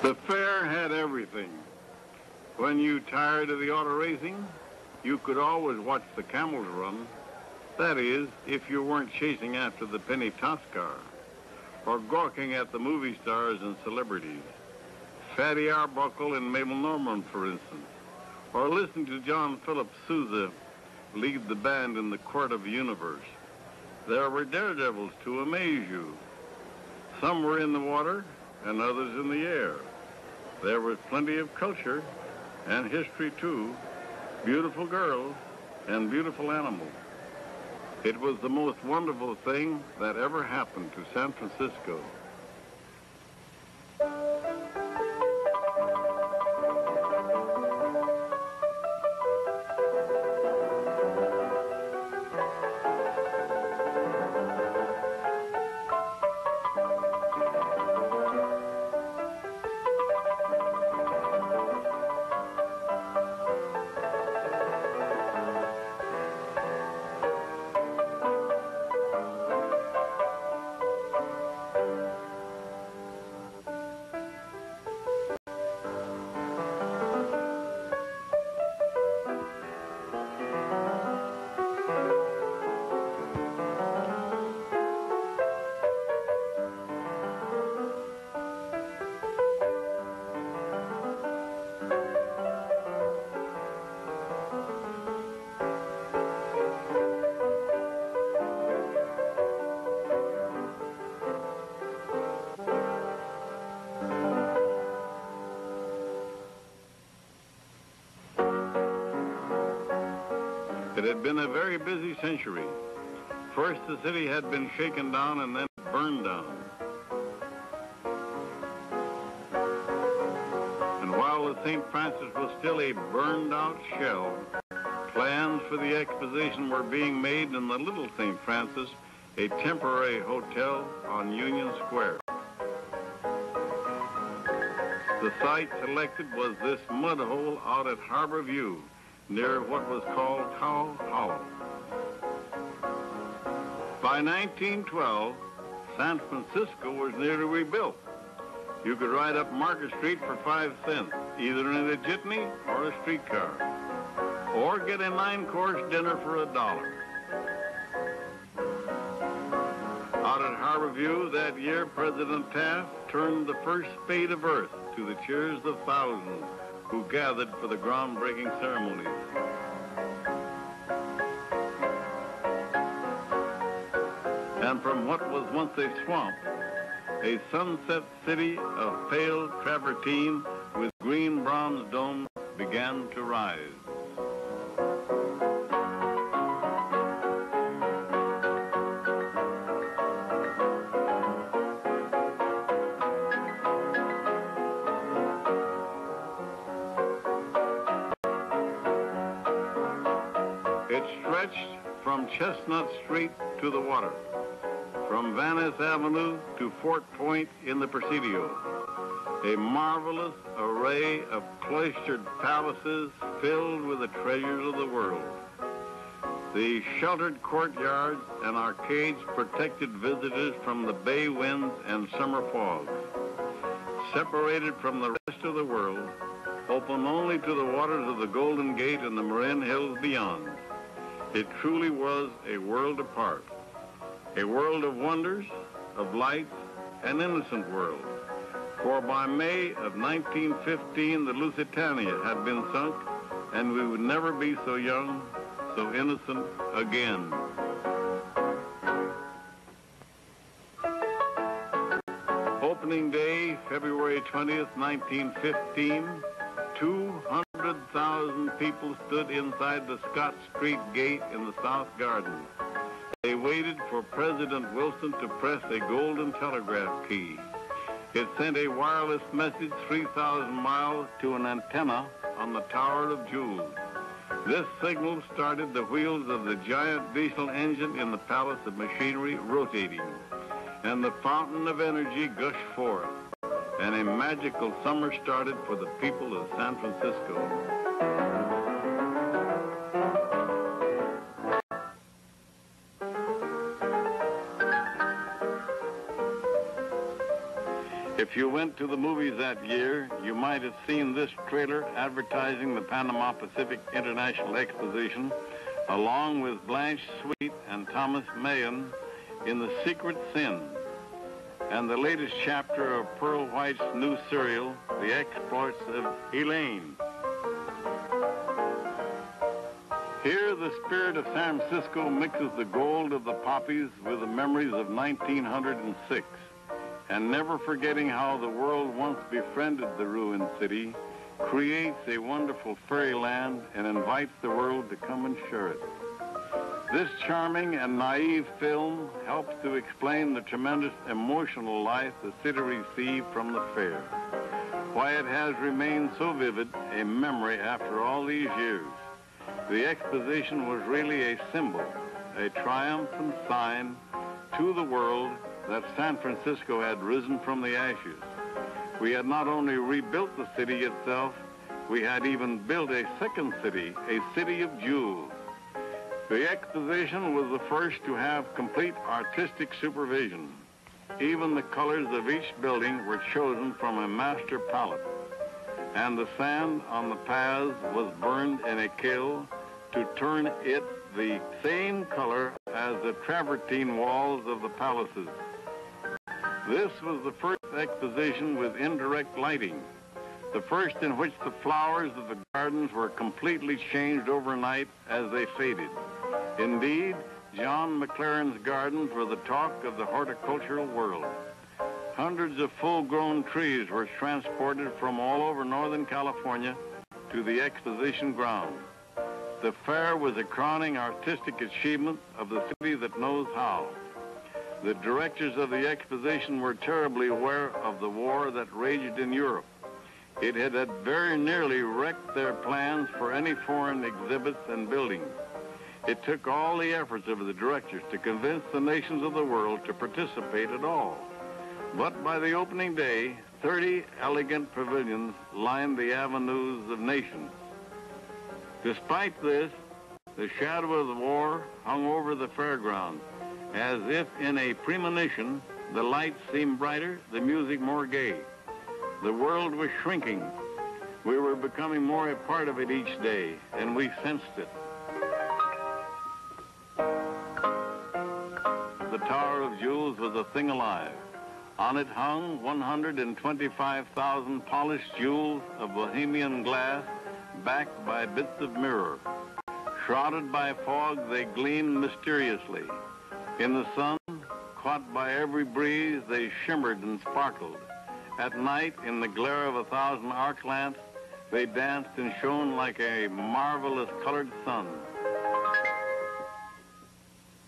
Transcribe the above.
The fair had everything. When you tired of the auto racing, you could always watch the camels run. That is, if you weren't chasing after the penny toss car or gawking at the movie stars and celebrities. Fatty Arbuckle and Mabel Normand, for instance, or listening to John Philip Sousa lead the band in the Court of the Universe. There were daredevils to amaze you. Some were in the water and others in the air. There was plenty of culture and history too, beautiful girls and beautiful animals. It was the most wonderful thing that ever happened to San Francisco. It had been a very busy century. First, the city had been shaken down and then burned down. And while the St. Francis was still a burned-out shell, plans for the Exposition were being made in the Little St. Francis, a temporary hotel on Union Square. The site selected was this mud hole out at Harbor View, near what was called Cow Hollow. By 1912, San Francisco was nearly rebuilt. You could ride up Market Street for 5 cents, either in a jitney or a streetcar, or get a 9-course dinner for $1. Out at Harbor View that year, President Taft turned the first spade of earth to the cheers of thousands who gathered for the groundbreaking ceremonies. And from what was once a swamp, a sunset city of pale travertine with green bronze domes began to rise. It stretched from Chestnut Street to the water, from Venice Avenue to Fort Point in the Presidio, a marvelous array of cloistered palaces filled with the treasures of the world. The sheltered courtyards and arcades protected visitors from the bay winds and summer fogs. Separated from the rest of the world, open only to the waters of the Golden Gate and the Marin Hills beyond. It truly was a world apart, a world of wonders, of lights, an innocent world. For by May of 1915, the Lusitania had been sunk, and we would never be so young, so innocent again. Opening day, February 20th, 1915, 200,000 people stood inside the Scott Street Gate in the South Garden. They waited for President Wilson to press a golden telegraph key. It sent a wireless message 3,000 miles to an antenna on the Tower of Jewels. This signal started the wheels of the giant diesel engine in the Palace of Machinery rotating, and the fountain of energy gushed forth, and a magical summer started for the people of San Francisco. A If you went to the movies that year, you might have seen this trailer advertising the Panama Pacific International Exposition, along with Blanche Sweet and Thomas Mahan in The Secret Sin, and the latest chapter of Pearl White's new serial, The Exploits of Elaine. Here, the spirit of San Francisco mixes the gold of the poppies with the memories of 1906, and never forgetting how the world once befriended the ruined city, creates a wonderful fairyland and invites the world to come and share it. This charming and naive film helps to explain the tremendous emotional life the city received from the fair, why it has remained so vivid a memory after all these years. The exposition was really a symbol, a triumphant sign to the world that San Francisco had risen from the ashes. We had not only rebuilt the city itself, we had even built a second city, a city of jewels. The exposition was the first to have complete artistic supervision. Even the colors of each building were chosen from a master palette, and the sand on the paths was burned in a kiln to turn it the same color as the travertine walls of the palaces. This was the first exposition with indirect lighting, the first in which the flowers of the gardens were completely changed overnight as they faded. Indeed, John McLaren's gardens were the talk of the horticultural world. Hundreds of full-grown trees were transported from all over Northern California to the exposition ground. The fair was a crowning artistic achievement of the city that knows how. The directors of the exposition were terribly aware of the war that raged in Europe. It had very nearly wrecked their plans for any foreign exhibits and buildings. It took all the efforts of the directors to convince the nations of the world to participate at all. But by the opening day, 30 elegant pavilions lined the avenues of nations. Despite this, the shadow of the war hung over the fairgrounds. As if in a premonition, the lights seemed brighter, the music more gay. The world was shrinking. We were becoming more a part of it each day, and we sensed it. The Tower of Jewels was a thing alive. On it hung 125,000 polished jewels of Bohemian glass, backed by bits of mirror. Shrouded by fog, they gleamed mysteriously. In the sun, caught by every breeze, they shimmered and sparkled. At night, in the glare of 1,000 arc lamps, they danced and shone like a marvelous colored sun.